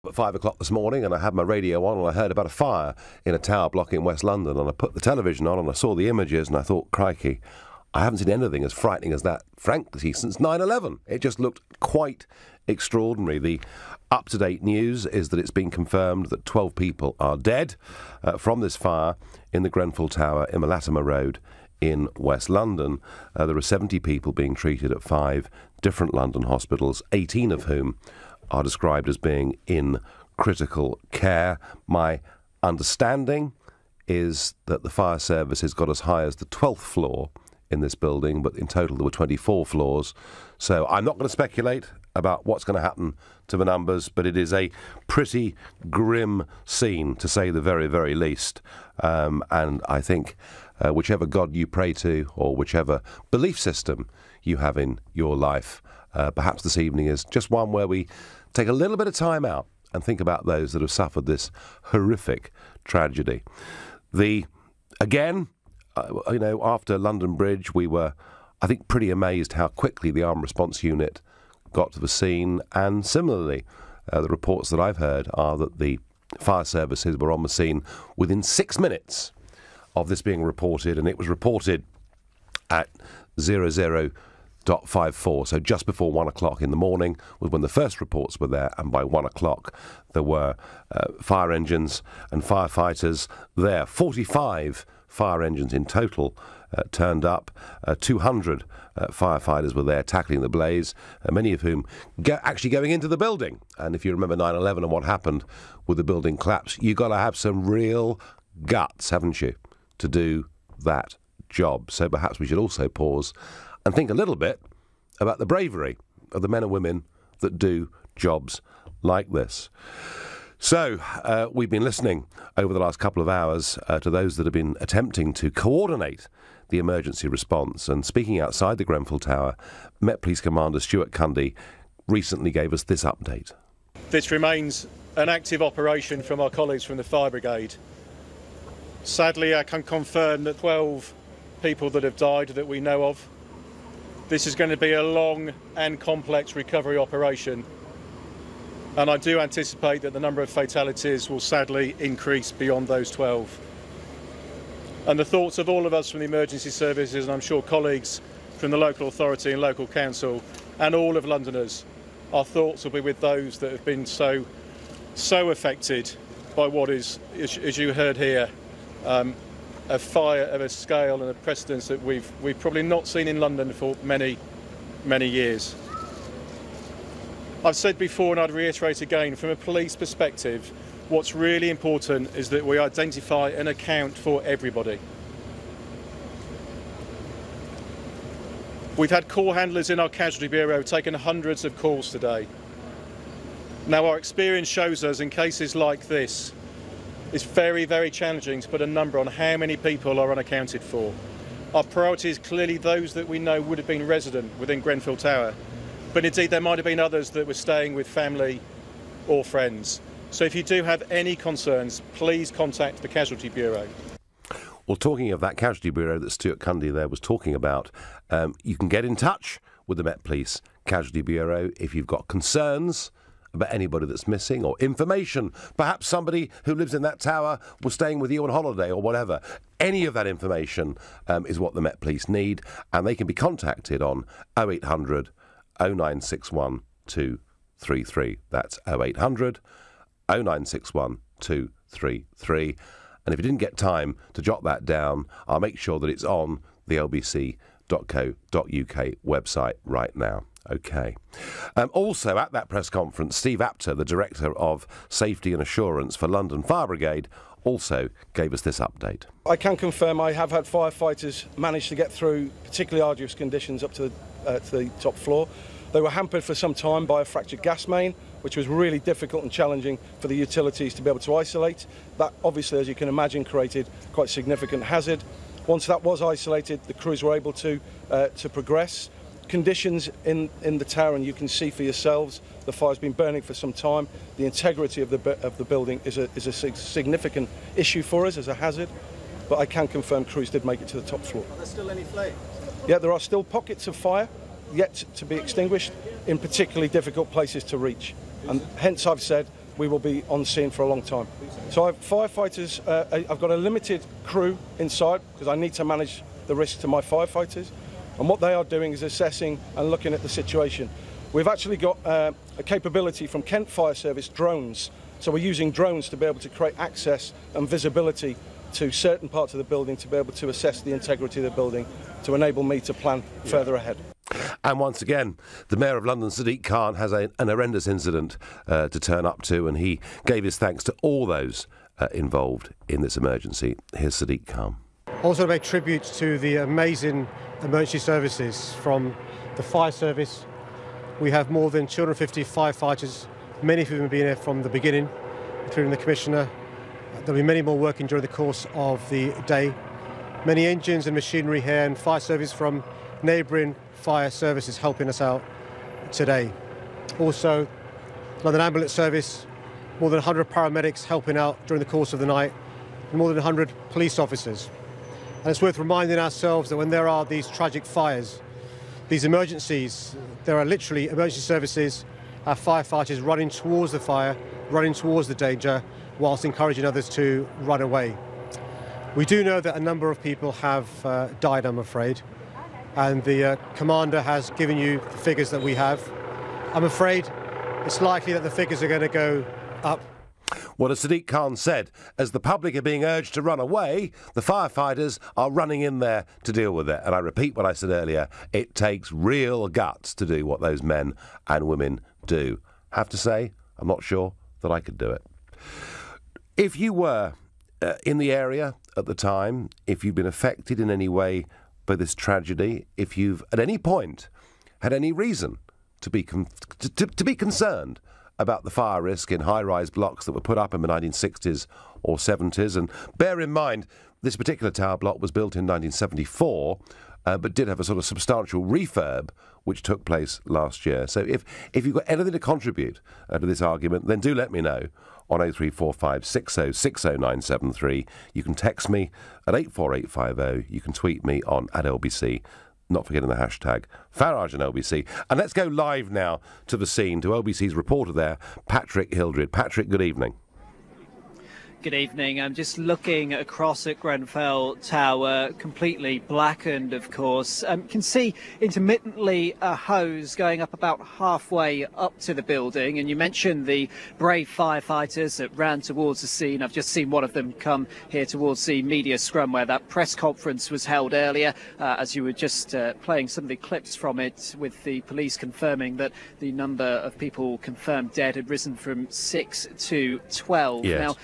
At 5 o'clock this morning, and I had my radio on, and I heard about a fire in a tower block in West London, and I put the television on, and I saw the images, and I thought, crikey, I haven't seen anything as frightening as that, frankly, since 9/11. It just looked quite extraordinary. The up-to-date news is that it's been confirmed that 12 people are dead from this fire in the Grenfell Tower in Latimer Road in West London. There are 70 people being treated at 5 different London hospitals, 18 of whom are described as being in critical care. My understanding is that the fire service has got as high as the 12th floor in this building, but in total there were 24 floors. So I'm not going to speculate about what's going to happen to the numbers, but it is a pretty grim scene, to say the very, very least. And I think whichever God you pray to, or whichever belief system you have in your life, perhaps this evening is just one where we take a little bit of time out and think about those that have suffered this horrific tragedy. After London Bridge, we were, I think, pretty amazed how quickly the Armed Response Unit got to the scene. And similarly, the reports that I've heard are that the fire services were on the scene within 6 minutes of this being reported, and it was reported at 00:54, so just before 1 o'clock in the morning was when the first reports were there, and by 1 o'clock there were fire engines and firefighters there. 45 fire engines in total turned up. 200 firefighters were there tackling the blaze, many of whom actually going into the building. And if you remember 9/11 and what happened with the building collapse, you've got to have some real guts, haven't you, to do that job. So perhaps we should also pause and think a little bit about the bravery of the men and women that do jobs like this. So we've been listening over the last couple of hours to those that have been attempting to coordinate the emergency response. And speaking outside the Grenfell Tower, Met Police Commander Stuart Cundy recently gave us this update. This remains an active operation from our colleagues from the Fire Brigade. Sadly, I can confirm that 12 people that have died that we know of. This is going to be a long and complex recovery operation, and I do anticipate that the number of fatalities will sadly increase beyond those 12. And the thoughts of all of us from the emergency services, and I'm sure colleagues from the local authority and local council and all of Londoners, our thoughts will be with those that have been so affected by what is, as you heard here, a fire of a scale and a precedence that we've probably not seen in London for many, many years. I've said before, and I'd reiterate again, from a police perspective, what's really important is that we identify and account for everybody. We've had call handlers in our casualty bureau taking hundreds of calls today. Now, our experience shows us in cases like this, it's very, very challenging to put a number on how many people are unaccounted for. Our priority is clearly those that we know would have been resident within Grenfell Tower, but indeed there might have been others that were staying with family or friends. So if you do have any concerns, please contact the Casualty Bureau. Well, talking of that Casualty Bureau that Stuart Cundy there was talking about, you can get in touch with the Met Police Casualty Bureau if you've got concerns about anybody that's missing or information. Perhaps somebody who lives in that tower was staying with you on holiday or whatever. Any of that information is what the Met Police need, and they can be contacted on 0800 0961 233. That's 0800 0961 233. And if you didn't get time to jot that down, I'll make sure that it's on the lbc.co.uk website right now. OK. Also at that press conference, Steve Apter, the Director of Safety and Assurance for London Fire Brigade, also gave us this update. I can confirm I have had firefighters manage to get through particularly arduous conditions up to the top floor. They were hampered for some time by a fractured gas main, which was really difficult and challenging for the utilities to be able to isolate. That obviously, as you can imagine, created quite significant hazard. Once that was isolated, the crews were able to progress. Conditions in the tower, and you can see for yourselves, the fire's been burning for some time. The integrity of the building is a significant issue for us as a hazard, but I can confirm crews did make it to the top floor. Are there still any flames? Yeah, there are still pockets of fire yet to be extinguished in particularly difficult places to reach, and hence I've said we will be on scene for a long time. So firefighters, I've got a limited crew inside because I need to manage the risk to my firefighters, and what they are doing is assessing and looking at the situation. We've actually got a capability from Kent Fire Service, drones, so we're using drones to be able to create access and visibility to certain parts of the building to be able to assess the integrity of the building to enable me to plan further ahead. And once again, the Mayor of London, Sadiq Khan, has an horrendous incident to turn up to, and he gave his thanks to all those involved in this emergency. Here's Sadiq Khan. Also to pay tribute to the amazing emergency services from the fire service. We have more than 250 firefighters, many of whom have been here from the beginning, including the Commissioner. There'll be many more working during the course of the day. Many engines and machinery here, and fire service from neighbouring fire services helping us out today. Also, London Ambulance Service, more than 100 paramedics helping out during the course of the night, and more than 100 police officers. And it's worth reminding ourselves that when there are these tragic fires, these emergencies, there are literally emergency services, our firefighters running towards the fire, running towards the danger, whilst encouraging others to run away. We do know that a number of people have died, I'm afraid, and the Commander has given you the figures that we have. I'm afraid it's likely that the figures are going to go up. Well, as Sadiq Khan said, as the public are being urged to run away, the firefighters are running in there to deal with it. And I repeat what I said earlier, it takes real guts to do what those men and women do. Have to say, I'm not sure that I could do it. If you were in the area at the time, if you've been affected in any way by this tragedy, if you've at any point had any reason to be concerned about the fire risk in high-rise blocks that were put up in the 1960s or 70s, and bear in mind this particular tower block was built in 1974, but did have a sort of substantial refurb which took place last year. So if you've got anything to contribute to this argument, then do let me know on 0345 60 60973. You can text me at 84850. You can tweet me on @LBC. Not forgetting the hashtag Farage and LBC. And let's go live now to the scene, to LBC's reporter there, Patrick Hildred. Patrick, good evening. Good evening. I'm just looking across at Grenfell Tower, completely blackened, of course. You can see intermittently a hose going up about halfway up to the building. And you mentioned the brave firefighters that ran towards the scene. I've just seen one of them come here towards the media scrum where that press conference was held earlier, as you were just playing some of the clips from it, with the police confirming that the number of people confirmed dead had risen from 6 to 12. Yes. Now,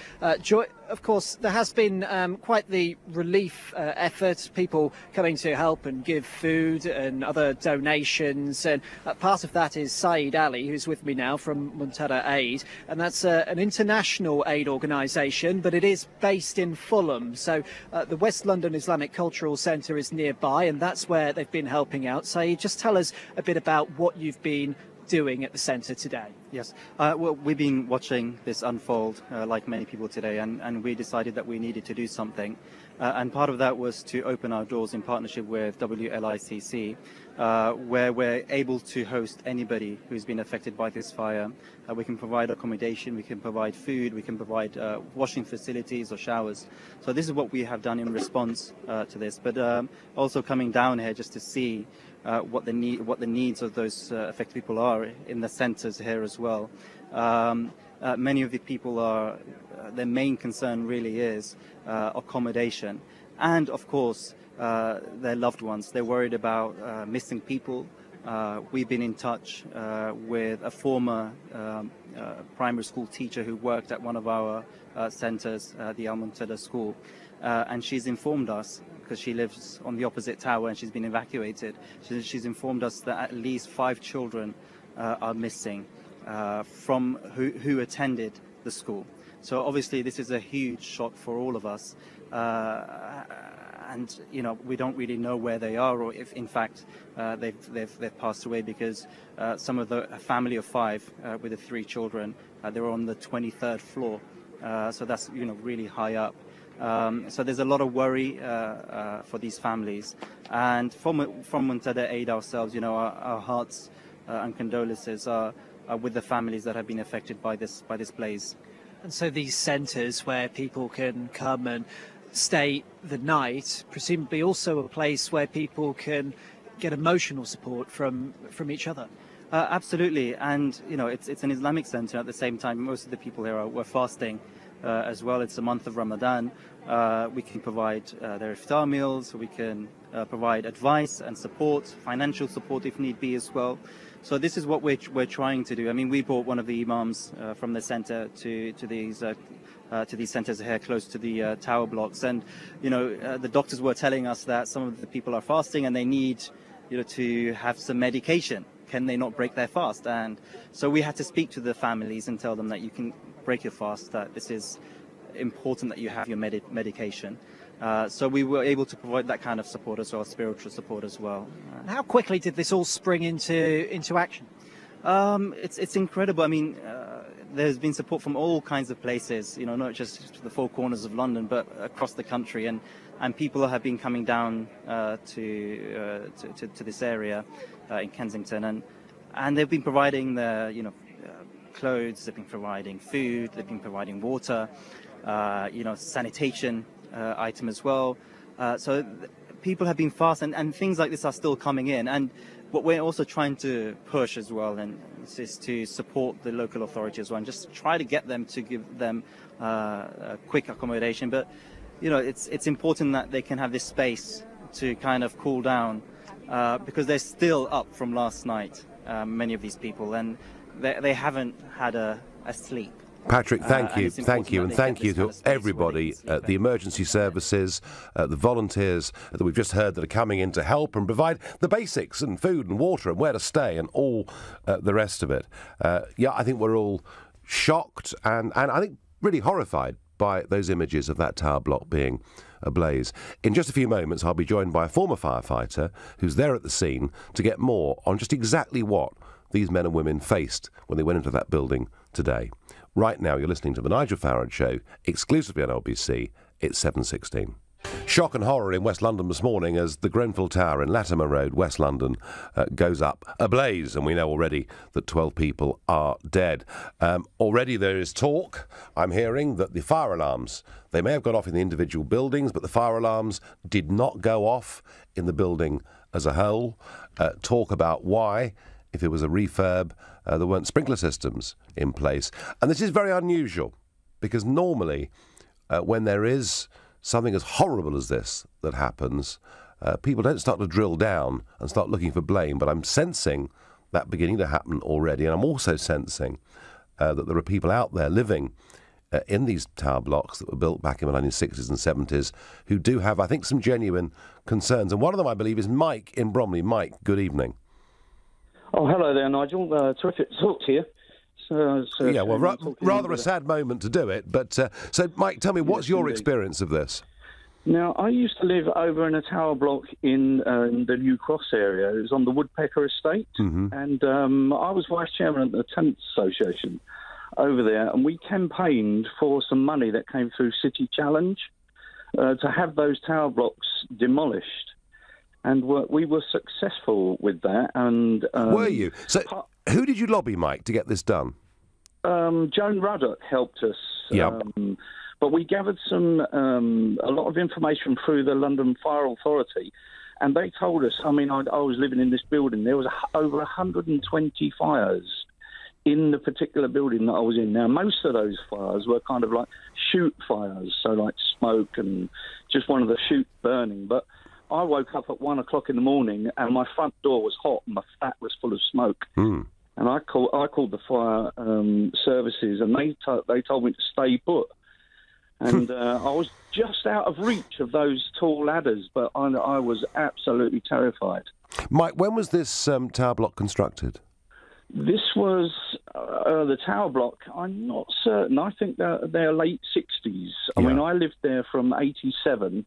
of course, there has been quite the relief effort, people coming to help and give food and other donations. And part of that is Saeed Ali, who's with me now from Muntada Aid. And that's an international aid organisation, but it is based in Fulham. So the West London Islamic Cultural Centre is nearby, and that's where they've been helping out. Saeed, just tell us a bit about what you've been doing at the centre today. Yes, well, we've been watching this unfold like many people today, and we decided that we needed to do something. And part of that was to open our doors in partnership with WLICC, where we're able to host anybody who's been affected by this fire. We can provide accommodation, we can provide food, we can provide washing facilities or showers. So this is what we have done in response to this, but also coming down here just to see what the needs of those affected people are in the centres here as well. Many of the people are, their main concern really is accommodation, and of course their loved ones. They're worried about missing people. We've been in touch with a former primary school teacher who worked at one of our centres, the Al Muntada School, and she's informed us, because she lives on the opposite tower and she's been evacuated. She's informed us that at least 5 children are missing from who attended the school. So obviously this is a huge shock for all of us. And you know, we don't really know where they are, or if in fact they've passed away, because some of a family of 5 with the 3 children, they were on the 23rd floor. So that's, you know, really high up. So there's a lot of worry for these families, and from Muntada Aid ourselves, you know, our hearts and condolences are with the families that have been affected by this blaze. And so these centres where people can come and stay the night, presumably also a place where people can get emotional support from each other. Absolutely, and it's an Islamic centre. At the same time, most of the people here were fasting as well. It's the month of Ramadan. We can provide their iftar meals. We can provide advice and support, financial support if need be as well. So this is what we're trying to do. I mean, we brought one of the imams from the centre to these centres here close to the tower blocks, and the doctors were telling us that some of the people are fasting and they need to have some medication. Can they not break their fast? And so we had to speak to the families and tell them that you can break your fast, that this is important that you have your medication. So we were able to provide that kind of support as well, spiritual support as well. How quickly did this all spring into action? It's incredible. I mean, there's been support from all kinds of places, not just the four corners of London, but across the country, and people have been coming down to this area in Kensington, and they've been providing the clothes, they've been providing food, they've been providing water, sanitation item as well. So people have been fast, and things like this are still coming in. And what we're also trying to push as well, and is to support the local authority as well, and just try to get them to give them a quick accommodation. But it's important that they can have this space to kind of cool down, because they're still up from last night, many of these people, and they haven't had a sleep. Patrick, thank you, and thank you to everybody, the emergency services, the volunteers that we've just heard that are coming in to help and provide the basics and food and water and where to stay and all the rest of it. I think we're all shocked and I think really horrified by those images of that tower block being ablaze. In just a few moments, I'll be joined by a former firefighter who's there at the scene to get more on just exactly what these men and women faced when they went into that building today. Right now, you're listening to The Nigel Farage Show, exclusively on LBC. It's 7:16. Shock and horror in West London this morning as the Grenfell Tower in Latimer Road, West London, goes up ablaze, and we know already that 12 people are dead. Already there is talk, I'm hearing, that the fire alarms, they may have gone off in the individual buildings, but the fire alarms did not go off in the building as a whole. Talk about why, if it was a refurb, there weren't sprinkler systems in place. And this is very unusual, because normally when there is something as horrible as this that happens, people don't start to drill down and start looking for blame. But I'm sensing that beginning to happen already. And I'm also sensing that there are people out there living in these tower blocks that were built back in the 1960s and 70s who do have, I think, some genuine concerns. And one of them, I believe, is Mike in Bromley. Mike, good evening. Oh, hello there, Nigel. Terrific to talk to you. Rather a sad moment to do it. But so, Mike, tell me, what's your experience of this? Now, I used to live over in a tower block in the New Cross area. It was on the Woodpecker Estate, and I was vice chairman of the Tenants Association over there, and we campaigned for some money that came through City Challenge to have those tower blocks demolished. And we were successful with that. And were you? So, who did you lobby, Mike, to get this done? Joan Ruddock helped us. Yep. But we gathered a lot of information through the London Fire Authority, and they told us. I mean, I was living in this building. There was over 120 fires in the particular building that I was in. Now, most of those fires were kind of like shoot fires, so like smoke and just one of the shoot burning, but I woke up at 1 o'clock in the morning and my front door was hot and my flat was full of smoke. And I called the fire services, and they told me to stay put. And I was just out of reach of those tall ladders, but I was absolutely terrified. Mike, when was this tower block constructed? This was the tower block. I'm not certain. I think they're late 60s. I mean, I lived there from 87.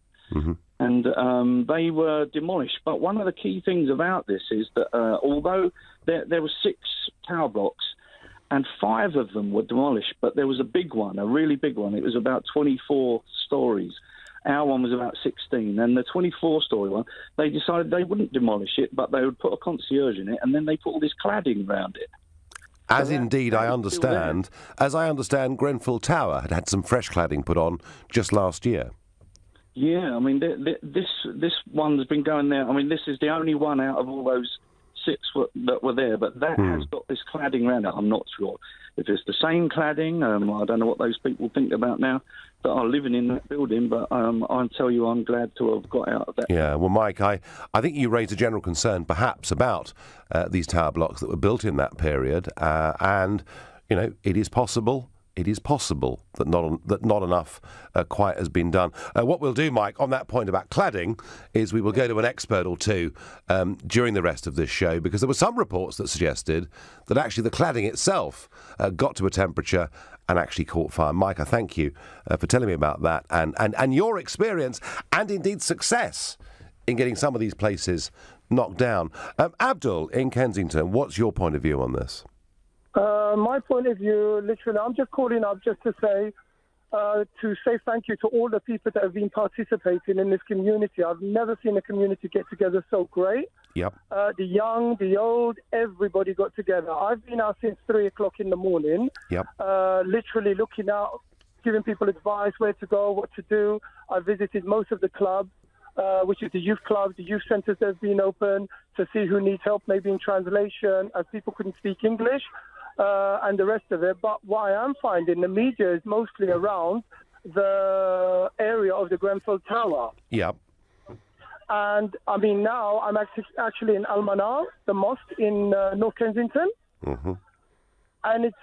And they were demolished. But one of the key things about this is that although there were 6 tower blocks and 5 of them were demolished, but there was a big one, a really big one. It was about 24 stories, Our one was about 16. And the 24-storey one, they decided they wouldn't demolish it, but they would put a concierge in it, and then they put all this cladding around it. As indeed I understand, Grenfell Tower had some fresh cladding put on just last year. Yeah, I mean, this one's been going there. I mean, this is the only one out of all those 6 that were there, but that has got this cladding around it. I'm not sure if it's the same cladding. I don't know what those people think about now that are living in that building, but I'll tell you, I'm glad to have got out of that. Yeah, well, Mike, I think you raised a general concern, perhaps, about these tower blocks that were built in that period, and, you know, it is possible that not enough quite has been done. What we'll do, Mike, on that point about cladding, is we will go to an expert or two during the rest of this show, because there were some reports that suggested that actually the cladding itself got to a temperature and actually caught fire. Mike, I thank you for telling me about that and your experience and indeed success in getting some of these places knocked down. Abdul in Kensington, what's your point of view on this? My point of view, literally, I'm just calling up just to say thank you to all the people that have been participating in this community. I've never seen a community get together so great. Yep. The young, the old, everybody got together. I've been out since 3 o'clock in the morning. Yep. Literally looking out, giving people advice, where to go, what to do. I visited most of the clubs, which is the youth clubs, the youth centres that have been open, to see who needs help, maybe in translation, as people couldn't speak English. And the rest of it. But what I am finding, the media is mostly around the area of the Grenfell Tower. Yeah. And, I mean, now I'm actually in Al-Manar, the mosque in North Kensington. Mm-hmm. And it's,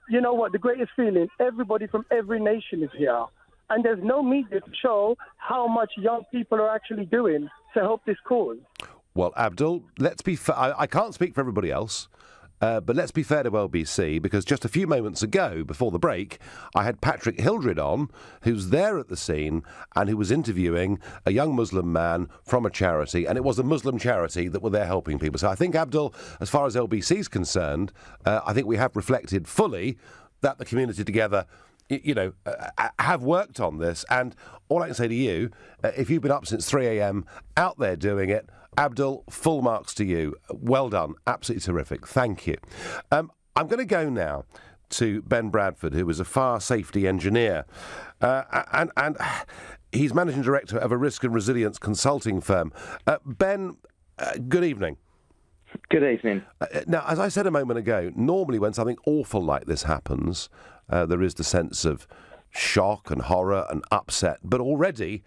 you know what, the greatest feeling, everybody from every nation is here. And there's no media to show how much young people are actually doing to help this cause. Well, Abdul, let's be fair. I can't speak for everybody else. But let's be fair to LBC, because just a few moments ago, before the break, I had Patrick Hildred on, who's there at the scene and who was interviewing a young Muslim man from a charity, and it was a Muslim charity that were there helping people. So I think, Abdul, as far as LBC is concerned, I think we have reflected fully that the community together, you know, have worked on this. And all I can say to you, if you've been up since 3 a.m. out there doing it, Abdul, full marks to you. Well done. Absolutely terrific. Thank you. I'm going to go now to Ben Bradford, who is a fire safety engineer. And he's managing director of a risk and resilience consulting firm. Ben, good evening. Good evening. Now, as I said a moment ago, normally when something awful like this happens, there is the sense of shock and horror and upset. But already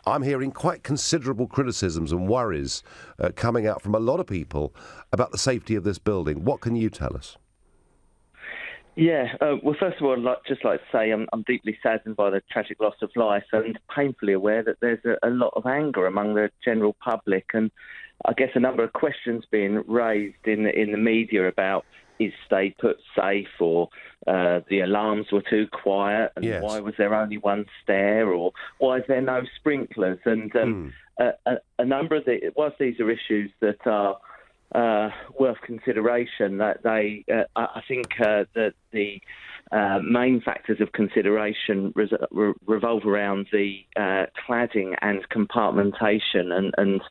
I'm hearing quite considerable criticisms and worries coming out from a lot of people about the safety of this building. What can you tell us? Yeah, well, first of all, I'd just like to say I'm deeply saddened by the tragic loss of life and painfully aware that there's a lot of anger among the general public, and I guess a number of questions being raised in the media about, is stay put safe, or the alarms were too quiet, and yes, why was there only one stair, or why is there no sprinklers? And a number of whilst these are issues that are worth consideration, that they, I think that the main factors of consideration revolve around the cladding and compartmentation, and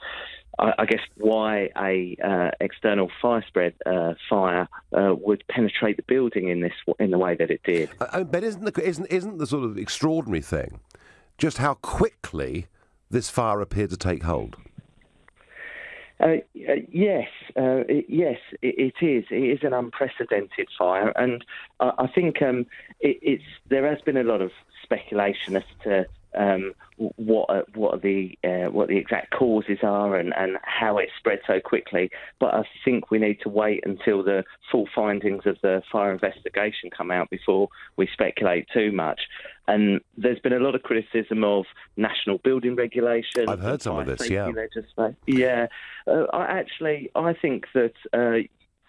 I guess why a external fire spread fire would penetrate the building in the way that it did. But isn't the sort of extraordinary thing just how quickly this fire appeared to take hold? Yes, it is. It is an unprecedented fire, and I think there has been a lot of speculation as to what the exact causes are and how it spread so quickly. But I think we need to wait until the full findings of the fire investigation come out before we speculate too much. And there's been a lot of criticism of national building regulation. I've heard some of this, yeah. Yeah. I think that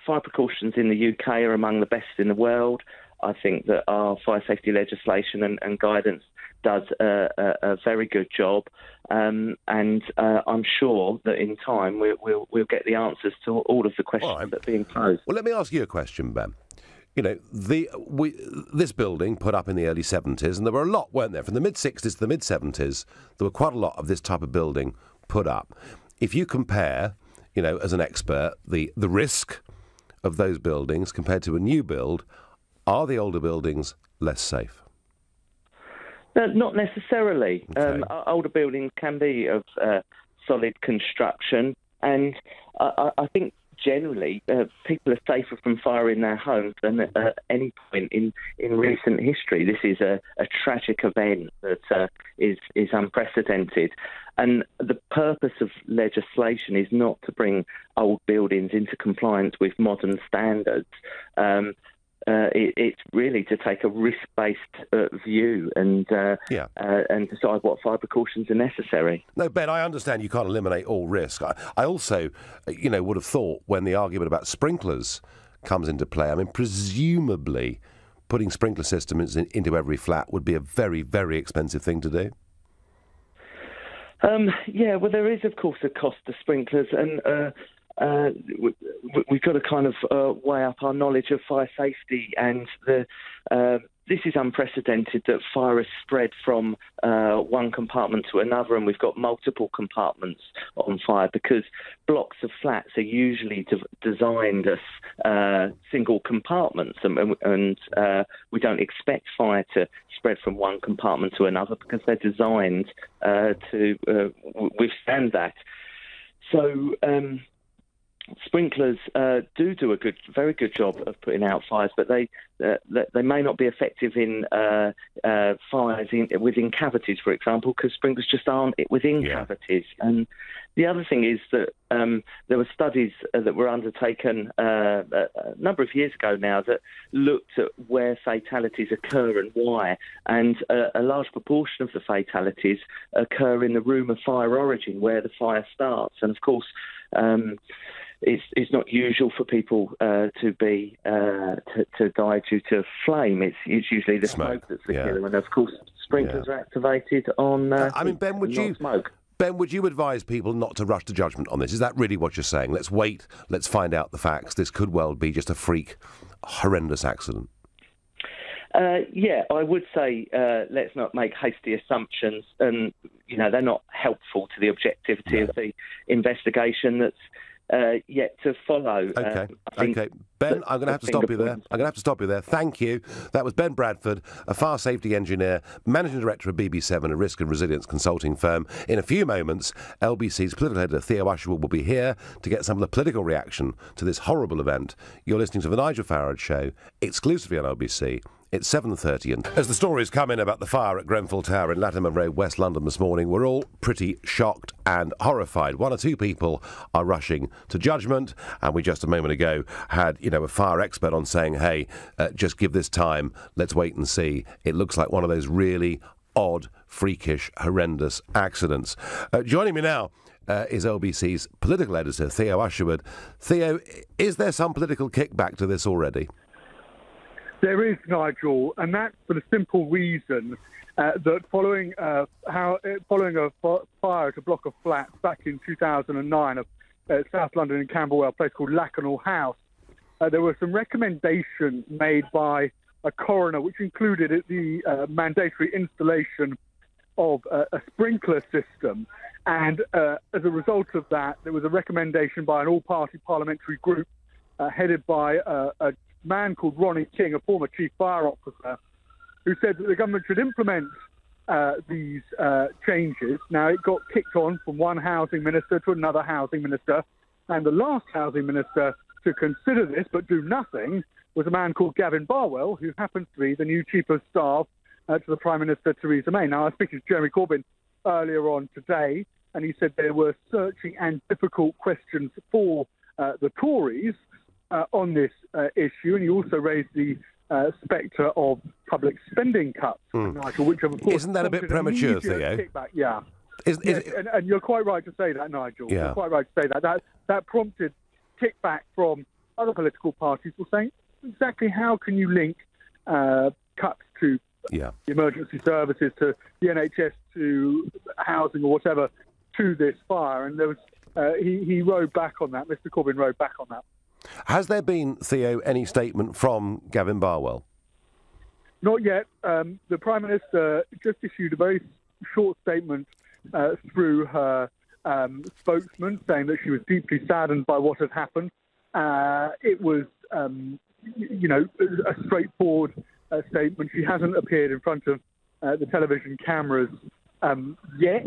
fire precautions in the UK are among the best in the world. I think that our fire safety legislation and guidance does a very good job, and I'm sure that in time we'll get the answers to all of the questions that are being posed. Well, let me ask you a question, Ben. this building put up in the early 70s, and there were a lot, weren't there? From the mid-60s to the mid-70s, there were quite a lot of this type of building put up. If you compare, as an expert, the risk of those buildings compared to a new build, are the older buildings less safe? Not necessarily. Okay. Older buildings can be of solid construction, and I think generally people are safer from fire in their homes than at any point in recent history. This is a tragic event that is unprecedented. And the purpose of legislation is not to bring old buildings into compliance with modern standards. It's really to take a risk-based view and decide what fire precautions are necessary. No, Ben, I understand you can't eliminate all risk. I also, would have thought when the argument about sprinklers comes into play, I mean, presumably putting sprinkler systems into every flat would be a very, very expensive thing to do. Well, there is, of course, a cost to sprinklers, and we've got to kind of weigh up our knowledge of fire safety, and this is unprecedented that fire has spread from one compartment to another, and we've got multiple compartments on fire because blocks of flats are usually designed as single compartments, and we don't expect fire to spread from one compartment to another because they're designed to withstand that. So sprinklers do a very good job of putting out fires, but they may not be effective in fires within cavities, for example, because sprinklers just aren't within cavities. And the other thing is that there were studies that were undertaken a number of years ago now that looked at where fatalities occur and why, and a large proportion of the fatalities occur in the room of fire origin, where the fire starts. And of course, it's not usual for people to die due to flame. It's usually the smoke that's the killer, and of course sprinklers are activated on. Ben, would you advise people not to rush to judgment on this? Is that really what you're saying? Let's wait. Let's find out the facts. This could well be just a freak, horrendous accident. I would say let's not make hasty assumptions, and they're not helpful to the objectivity of the investigation that's yet to follow. Okay. Ben, I'm going to have to stop you there. Thank you. That was Ben Bradford, a fire safety engineer, managing director of BB7, a risk and resilience consulting firm. In a few moments, LBC's political editor Theo Usherwood will be here to get some of the political reaction to this horrible event. You're listening to The Nigel Farage Show, exclusively on LBC. It's 7:30, and as the stories come in about the fire at Grenfell Tower in Latimer Road, West London this morning, we're all pretty shocked and horrified. One or two people are rushing to judgment, and we just a moment ago had, a fire expert on saying, hey, just give this time, let's wait and see. It looks like one of those really odd, freakish, horrendous accidents. Joining me now is LBC's political editor, Theo Usherwood. Theo, is there some political kickback to this already? There is, Nigel, and that's for the simple reason that following a fire at a block of flats back in 2009 of South London in Camberwell, a place called Lakanal House, there were some recommendations made by a coroner, which included the mandatory installation of a sprinkler system. And as a result of that, there was a recommendation by an all-party parliamentary group headed by a man called Ronnie King, a former chief fire officer, who said that the government should implement these changes. Now, it got kicked on from one housing minister to another housing minister, and the last housing minister to consider this but do nothing was a man called Gavin Barwell, who happens to be the new chief of staff to the Prime Minister, Theresa May. Now, I was speaking to Jeremy Corbyn earlier on today, and he said there were searching and difficult questions for the Tories on this issue, and he also raised the spectre of public spending cuts, Nigel, which of course... Isn't that a bit premature, Theo? Kickback. Yeah. And you're quite right to say that, Nigel. Yeah. You're quite right to say that. That prompted kickback from other political parties who were saying, exactly how can you link cuts to the emergency services, to the NHS, to housing or whatever, to this fire? And there was he rode back on that. Mr. Corbyn rode back on that. Has there been, Theo, any statement from Gavin Barwell? Not yet. The Prime Minister just issued a very short statement through her spokesman, saying that she was deeply saddened by what had happened. It was, a straightforward statement. She hasn't appeared in front of the television cameras yet.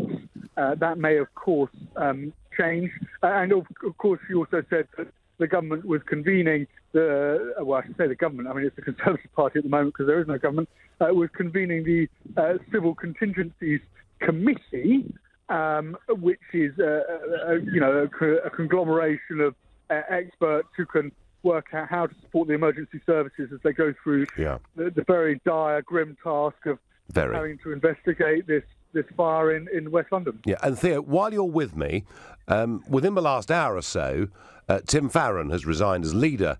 That may, of course, change. And of course, she also said that the government was convening I should say the government, I mean, it's the Conservative Party at the moment because there is no government, was convening the Civil Contingencies Committee, which is, a conglomeration of experts who can work out how to support the emergency services as they go through the very dire, grim task of having to investigate this fire in West London. Yeah, and Theo, while you're with me, within the last hour or so, Tim Farron has resigned as leader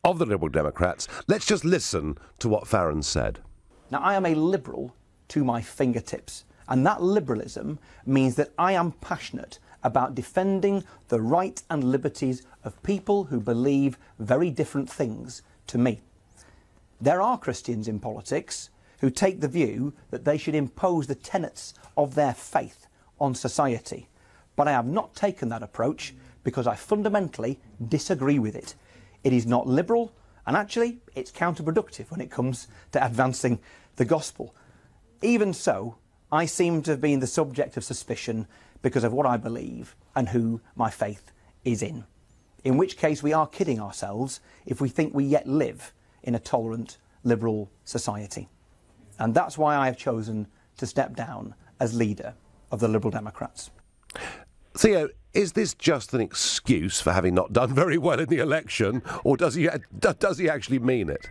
of the Liberal Democrats. Let's just listen to what Farron said. Now, I am a Liberal to my fingertips, and that liberalism means that I am passionate about defending the rights and liberties of people who believe very different things to me. There are Christians in politics who take the view that they should impose the tenets of their faith on society. But I have not taken that approach because I fundamentally disagree with it. It is not liberal, and actually it's counterproductive when it comes to advancing the gospel. Even so, I seem to have been the subject of suspicion because of what I believe and who my faith is in which case we are kidding ourselves if we think we yet live in a tolerant, liberal society. And that's why I have chosen to step down as leader of the Liberal Democrats. Theo, is this just an excuse for having not done very well in the election, or does he actually mean it?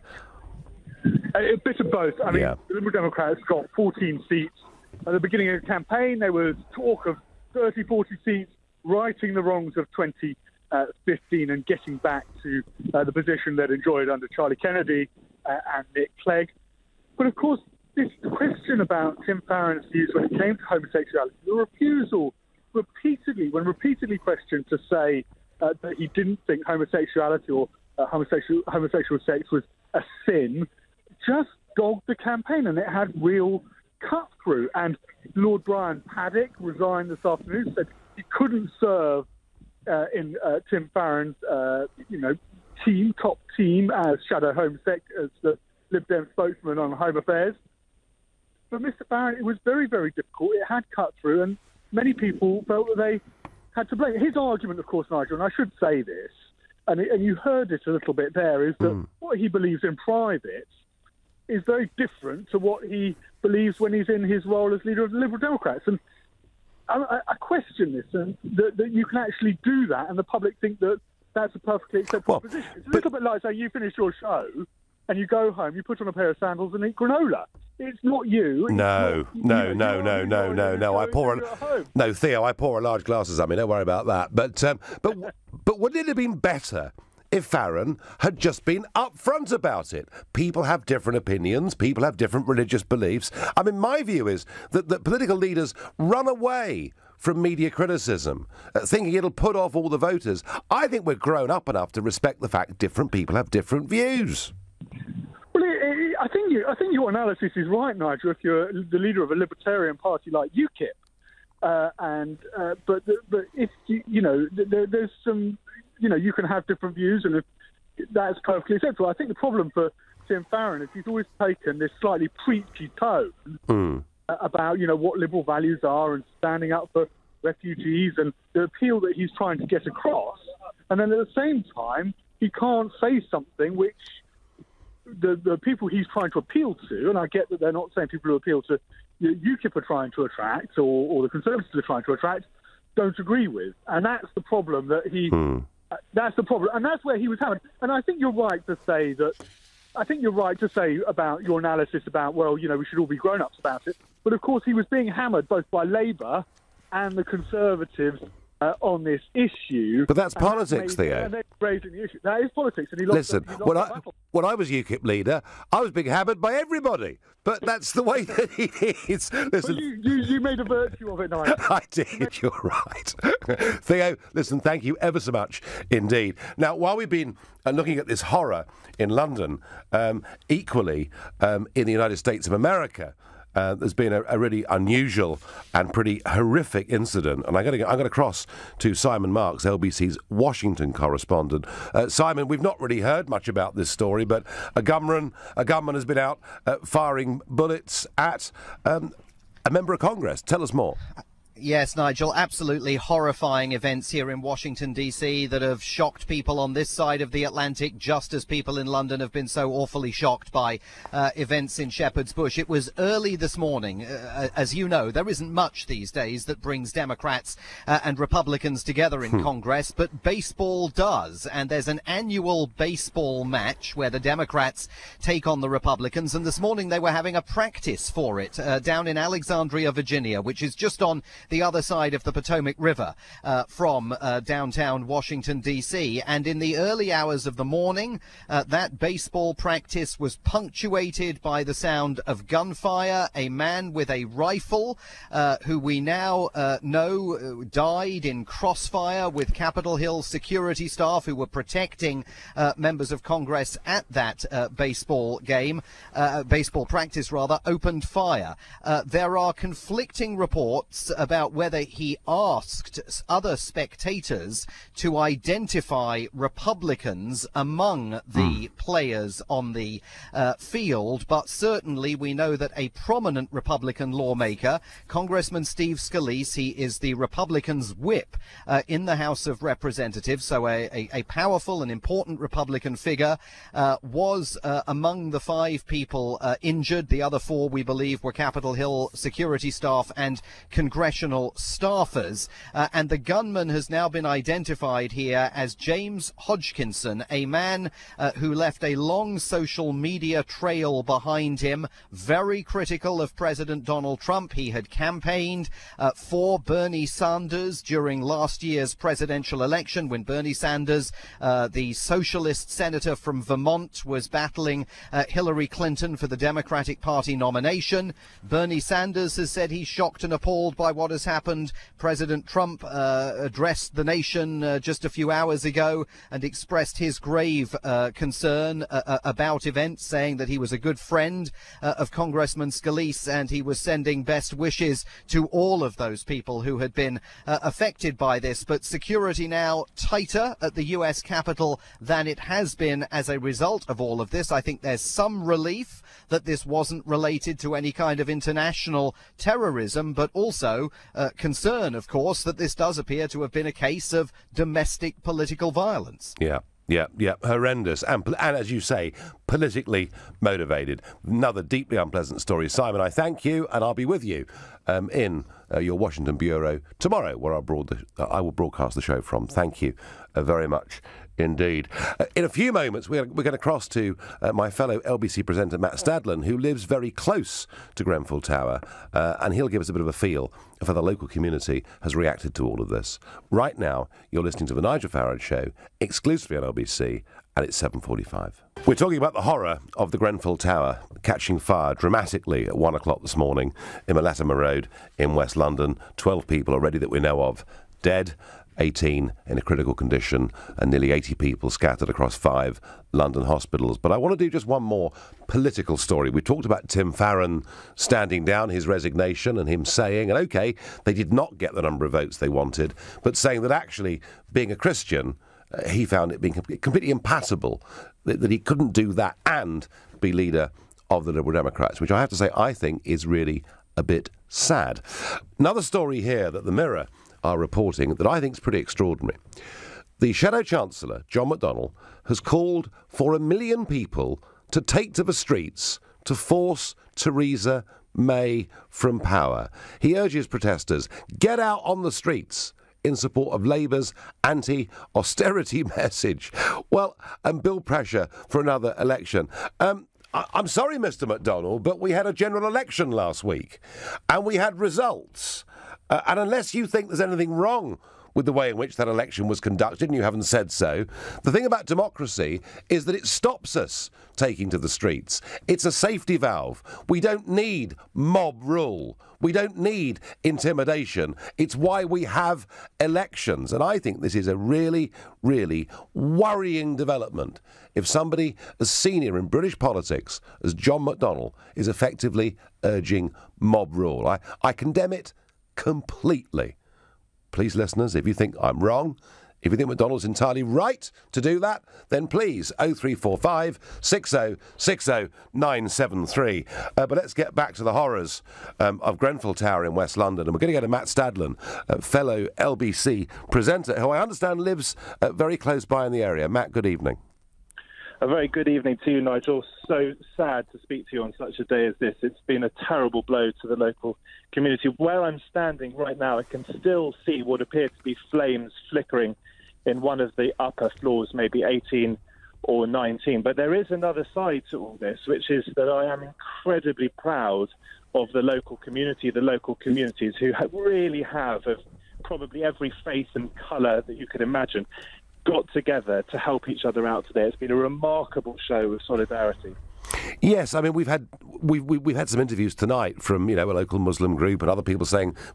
A bit of both. I mean, the Liberal Democrats got 14 seats. At the beginning of the campaign, there was talk of 30, 40 seats, righting the wrongs of 2015 and getting back to the position they'd enjoyed under Charlie Kennedy and Nick Clegg. But of course, this question about Tim Farron's views when it came to homosexuality, the refusal repeatedly questioned to say that he didn't think homosexuality or homosexual sex was a sin, just dogged the campaign, and it had real cut through. And Lord Brian Paddock resigned this afternoon, said he couldn't serve in Tim Farron's top team as shadow as the Lib Dem spokesman on home affairs. For Mr. Farron, it was very, very difficult. It had cut through, and many people felt that they had to blame. His argument, of course, Nigel, and I should say this, and you heard it a little bit there, is that what he believes in private is very different to what he believes when he's in his role as leader of the Liberal Democrats. And I question this, and that you can actually do that, and the public think that that's a perfectly acceptable position. It's a little bit like saying you finish your show and you go home, you put on a pair of sandals and eat granola. It's not you. No. I pour Theo, I pour a large glasses at me. Don't worry about that. But wouldn't it have been better if Farron had just been upfront about it? People have different opinions. People have different religious beliefs. I mean, my view is that political leaders run away from media criticism, thinking it'll put off all the voters. I think we're grown up enough to respect the fact different people have different views. Well, I think your analysis is right, Nigel. If you're the leader of a libertarian party like UKIP, but if there's some, you can have different views, and if that's perfectly acceptable. I think the problem for Tim Farron is he's always taken this slightly preachy tone about what liberal values are and standing up for refugees and the appeal that he's trying to get across, and then at the same time he can't say something which the people he's trying to appeal to, and I get that they're not the same people who appeal to UKIP are trying to attract, or the Conservatives are trying to attract, don't agree with. And that's the problem that he... That's the problem. And that's where he was hammered. And I think you're right to say that... I think you're right to say about your analysis about, we should all be grown-ups about it. But of course he was being hammered both by Labour and the Conservatives on this issue. But that's politics, Theo. And they're raising the issue. That is politics, and he lost. Listen, he lost when I was UKIP leader, I was being hammered by everybody. But that's the way that it is. Listen, you made a virtue of it, Nigel. I did. You're right, Theo. Listen, thank you ever so much indeed. Now, while we've been looking at this horror in London, equally in the United States of America. There's been a really unusual and pretty horrific incident, and I'm going to cross to Simon Marks, LBC's Washington correspondent. Simon, we've not really heard much about this story, but a gunman has been out firing bullets at a member of Congress. Tell us more. Yes, Nigel, absolutely horrifying events here in Washington, D.C. that have shocked people on this side of the Atlantic, just as people in London have been so awfully shocked by events in Shepherd's Bush. It was early this morning. As you know, there isn't much these days that brings Democrats and Republicans together in Congress, but baseball does. And there's an annual baseball match where the Democrats take on the Republicans. And this morning they were having a practice for it down in Alexandria, Virginia, which is just on the other side of the Potomac River from downtown Washington, D.C. And in the early hours of the morning, that baseball practice was punctuated by the sound of gunfire. A man with a rifle, who we now know died in crossfire with Capitol Hill security staff who were protecting members of Congress at that baseball practice, opened fire. There are conflicting reports about whether he asked other spectators to identify Republicans among the players on the field, but certainly we know that a prominent Republican lawmaker, Congressman Steve Scalise, he is the Republicans' whip in the House of Representatives, so a powerful and important Republican figure, was among the 5 people injured. The other 4, we believe, were Capitol Hill security staff and congressional staffers, and the gunman has now been identified here as James Hodgkinson, a man who left a long social media trail behind him, very critical of President Donald Trump. He had campaigned for Bernie Sanders during last year's presidential election when Bernie Sanders, the socialist senator from Vermont, was battling Hillary Clinton for the Democratic Party nomination. Bernie Sanders has said he's shocked and appalled by what has happened. President Trump addressed the nation just a few hours ago and expressed his grave concern about events, saying that he was a good friend of Congressman Scalise and he was sending best wishes to all of those people who had been affected by this. But security now tighter at the U.S. Capitol than it has been as a result of all of this. I think there's some relief that this wasn't related to any kind of international terrorism, but also concern, of course, that this does appear to have been a case of domestic political violence. Yeah, horrendous. And as you say, politically motivated. Another deeply unpleasant story. Simon, I thank you, and I'll be with you in your Washington bureau tomorrow, where I will broadcast the show from. Thank you very much indeed. In a few moments, we're going to cross to my fellow LBC presenter, Matt Stadlen, who lives very close to Grenfell Tower, and he'll give us a bit of a feel of how the local community has reacted to all of this. Right now, you're listening to The Nigel Farage Show, exclusively on LBC, and it's 7:45. We're talking about the horror of the Grenfell Tower catching fire dramatically at 1 o'clock this morning in Latimer Road in West London. 12 people already that we know of dead, 18 in a critical condition, and nearly 80 people scattered across 5 London hospitals. But I want to do just one more political story. We talked about Tim Farron standing down his resignation and him saying, and OK, they did not get the number of votes they wanted, but saying that actually, being a Christian, he found it being completely impassable, that he couldn't do that and be leader of the Liberal Democrats, which I have to say I think is really a bit sad. Another story here that the Mirror are reporting that I think is pretty extraordinary. The Shadow Chancellor, John McDonnell, has called for 1 million people to take to the streets to force Theresa May from power. He urges protesters, get out on the streets in support of Labour's anti-austerity message. Well, and build pressure for another election. I'm sorry, Mr. McDonnell, but we had a general election last week, and we had results. And unless you think there's anything wrong with the way in which that election was conducted, and you haven't said so. The thing about democracy is that it stops us taking to the streets. It's a safety valve. We don't need mob rule. We don't need intimidation. It's why we have elections. And I think this is a really, really worrying development if somebody as senior in British politics as John McDonnell is effectively urging mob rule. I condemn it completely. Please, listeners, if you think I'm wrong, if you think McDonnell's entirely right to do that, then please, 0345 60 60 973. But let's get back to the horrors of Grenfell Tower in West London. And we're going to go to Matt Stadlen, fellow LBC presenter, who I understand lives very close by in the area. Matt, good evening. A very good evening to you, Nigel. So sad to speak to you on such a day as this. It's been a terrible blow to the local community. Where I'm standing right now, I can still see what appear to be flames flickering in one of the upper floors, maybe 18 or 19. But there is another side to all this, which is that I am incredibly proud of the local community, the local communities who really have, of probably every faith and colour that you could imagine, got together to help each other out today. It's been a remarkable show of solidarity. Yes, I mean we've had some interviews tonight from a local Muslim group and other people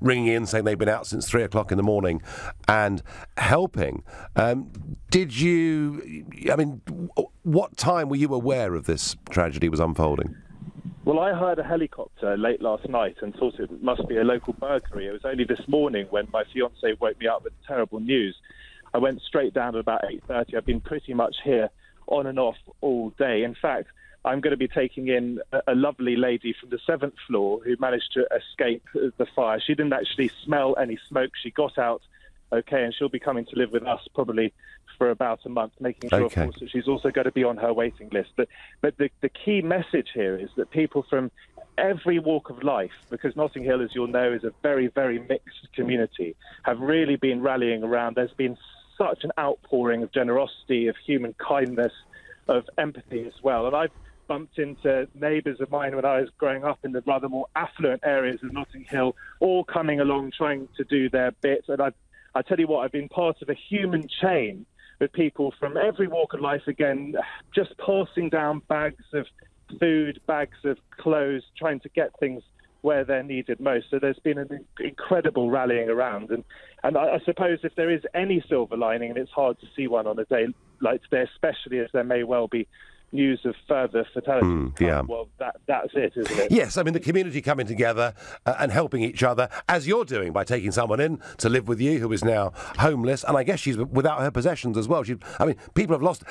ringing in saying they've been out since 3 o'clock in the morning and helping. What time were you aware of this tragedy was unfolding? Well, I heard a helicopter late last night and thought it must be a local burglary. It was only this morning when my fiancée woke me up with terrible news. I went straight down at about 8:30. I've been pretty much here on and off all day. In fact, I'm going to be taking in a lovely lady from the 7th floor who managed to escape the fire. She didn't actually smell any smoke. She got out okay, and she'll be coming to live with us probably for about a month, making sure, of course, that she's also going to be on her waiting list. But the key message here is that people from every walk of life, because Notting Hill, as you'll know, is a very, very mixed community, have really been rallying around. There's been such an outpouring of generosity, of human kindness, of empathy as well. And I've bumped into neighbours of mine when I was growing up in the rather more affluent areas of Notting Hill, all coming along trying to do their bit. And I tell you what, I've been part of a human chain with people from every walk of life, again, just passing down bags of food, bags of clothes, trying to get things where they're needed most. So there's been an incredible rallying around. And I suppose if there is any silver lining, and it's hard to see one on a day like today, especially as there may well be news of further fatalities. Well, that's it, isn't it? Yes, I mean, the community coming together and helping each other, as you're doing by taking someone in to live with you who is now homeless, and I guess she's without her possessions as well. People have lost,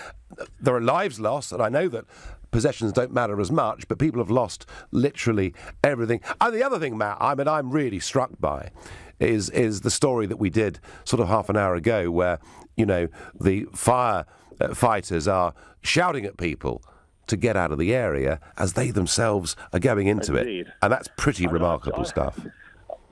there are lives lost, and I know that possessions don't matter as much, but people have lost literally everything. And the other thing, Matt, I'm really struck by is the story that we did sort of half an hour ago where, the fighters are shouting at people to get out of the area as they themselves are going into it. And that's pretty remarkable stuff.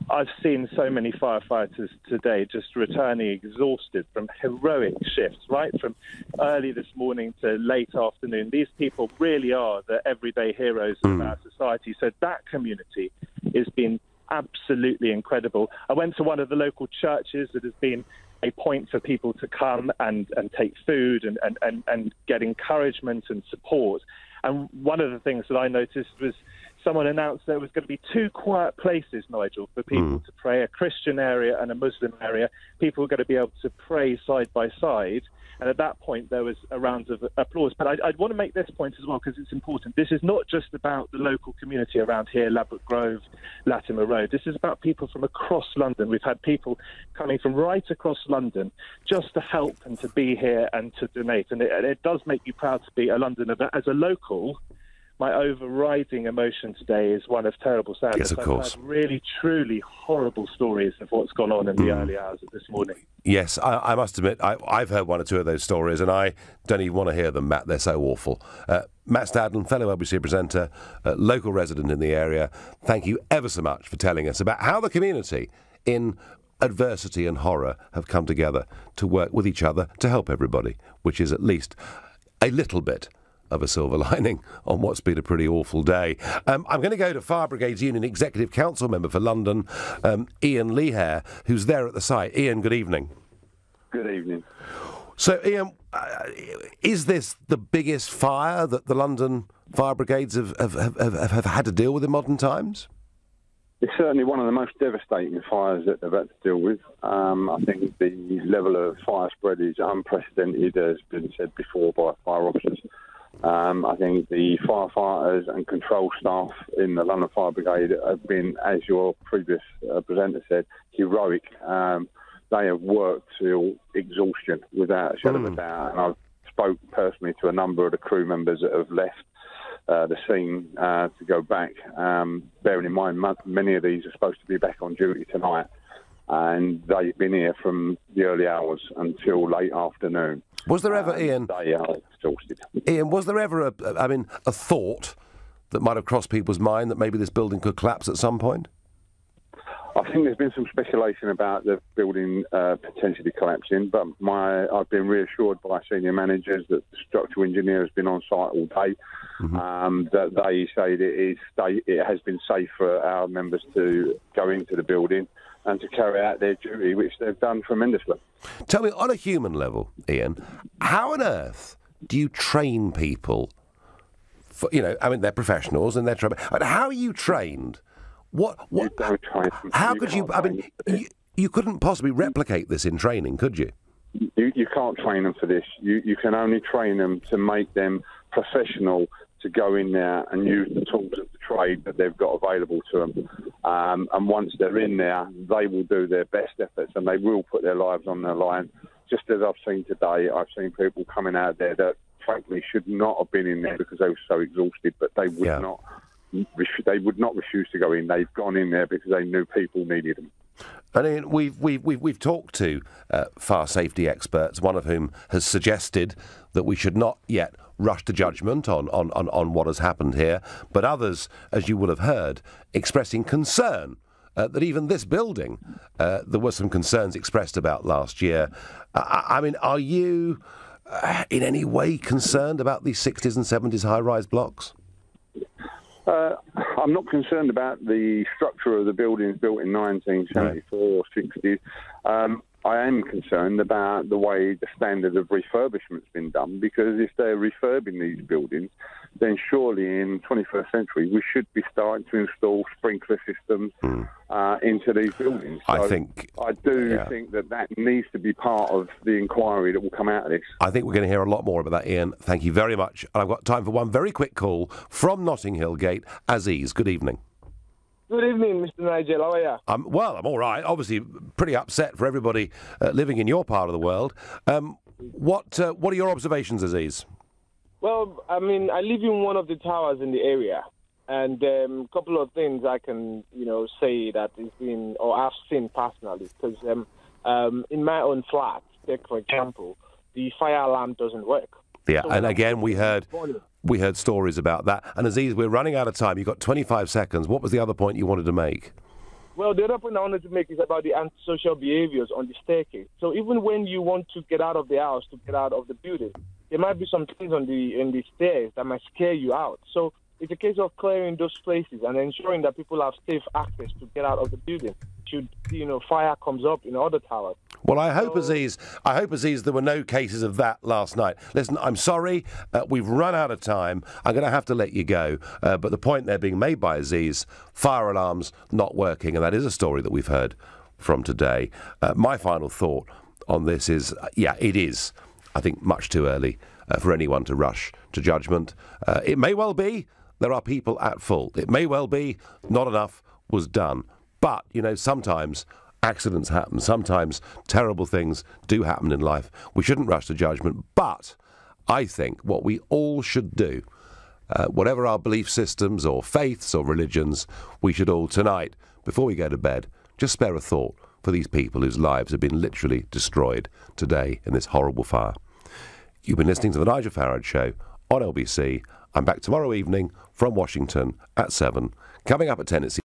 I've seen so many firefighters today just returning exhausted from heroic shifts, right from early this morning to late afternoon. These people really are the everyday heroes of our society. So that community has been absolutely incredible. I went to one of the local churches that has been a point for people to come and take food and get encouragement and support. And one of the things that I noticed was someone announced there was going to be 2 quiet places, Nigel, for people to pray, a Christian area and a Muslim area. People were going to be able to pray side by side. And at that point, there was a round of applause. But I'd want to make this point as well, because it's important. This is not just about the local community around here, Ladbroke Grove, Latimer Road. This is about people from across London. We've had people coming from right across London just to help and to be here and to donate. And it does make you proud to be a Londoner. But as a local, my overriding emotion today is one of terrible sadness. Yes, of course. I've heard really, truly horrible stories of what's gone on in the early hours of this morning. Yes, I must admit, I've heard 1 or 2 of those stories, and I don't even want to hear them, Matt. They're so awful. Matt Stadlen, fellow LBC presenter, local resident in the area, thank you ever so much for telling us about how the community in adversity and horror have come together to work with each other to help everybody, which is at least a little bit of a silver lining on what's been a pretty awful day. I'm going to go to Fire Brigades Union Executive Council member for London, Ian Leahere, who's there at the site. Ian, good evening. Good evening. So, Ian, is this the biggest fire that the London fire brigades have had to deal with in modern times? It's certainly one of the most devastating fires that they've had to deal with. I think the level of fire spread is unprecedented, as has been said before by fire officers. I think the firefighters and control staff in the London Fire Brigade have been, as your previous presenter said, heroic. They have worked till exhaustion, without a shadow of a doubt. And I've spoke personally to a number of the crew members that have left the scene to go back. Bearing in mind, many of these are supposed to be back on duty tonight, and they've been here from the early hours until late afternoon. Was there ever, Ian? They are exhausted. Ian, was there ever a thought that might have crossed people's mind that maybe this building could collapse at some point? I think there's been some speculation about the building potentially collapsing, but I've been reassured by senior managers that the structural engineer has been on site all day, that they say that it has been safe for our members to go into the building and to carry out their duty, which they've done tremendously. Tell me, on a human level, Ian, how on earth do you train people? For, they're professionals and they're trained. How are you trained? What? You don't train them. How could you? I mean, you couldn't possibly replicate this in training, could you? You can't train them for this. You can only train them to make them professional, to go in there and use the tools of the trade that they've got available to them. And once they're in there, they will do their best efforts and they will put their lives on the line. Just as I've seen today, I've seen people coming out there that frankly should not have been in there because they were so exhausted, but they would not. They would not refuse to go in. They've gone in there because they knew people needed them. And Ian, we've talked to fire safety experts, one of whom has suggested that we should not yet rush to judgment on what has happened here, but others, as you will have heard, expressing concern that even this building, there were some concerns expressed about last year. I mean, are you in any way concerned about these 60s and 70s high-rise blocks? I'm not concerned about the structure of the buildings built in 1974 or 60s. I am concerned about the way the standard of refurbishment's been done, because if they're refurbing these buildings, then surely in the 21st century we should be starting to install sprinkler systems into these buildings. So I do think that needs to be part of the inquiry that will come out of this. I think we're going to hear a lot more about that, Ian. Thank you very much. And I've got time for one very quick call from Notting Hill Gate. Aziz, good evening. Good evening, Mr. Nigel. How are you? Well, I'm all right. Obviously, pretty upset for everybody living in your part of the world. What are your observations, Aziz? Well, I mean, I live in one of the towers in the area, and a couple of things I can, say that has been, or I've seen personally, because in my own flat, take for example, the fire alarm doesn't work. Yeah, so and again, we heard stories about that. And Aziz, we're running out of time. You've got 25 seconds. What was the other point you wanted to make? Well, the other point I wanted to make is about the antisocial behaviors on the staircase. So even when you want to get out of the house, to get out of the building, there might be some things in the stairs that might scare you out. So it's a case of clearing those places and ensuring that people have safe access to get out of the building should, fire comes up in other towers. Well, I hope, Aziz, there were no cases of that last night. Listen, I'm sorry, we've run out of time. I'm going to have to let you go. But the point there being made by Aziz, fire alarms not working, and that is a story that we've heard from today. My final thought on this is, it is, I think, much too early for anyone to rush to judgment. It may well be there are people at fault. It may well be not enough was done. But, sometimes accidents happen. Sometimes terrible things do happen in life. We shouldn't rush to judgment. But I think what we all should do, whatever our belief systems or faiths or religions, we should all tonight, before we go to bed, just spare a thought for these people whose lives have been literally destroyed today in this horrible fire. You've been listening to The Nigel Farage Show on LBC. I'm back tomorrow evening from Washington at 7. Coming up at 10, it's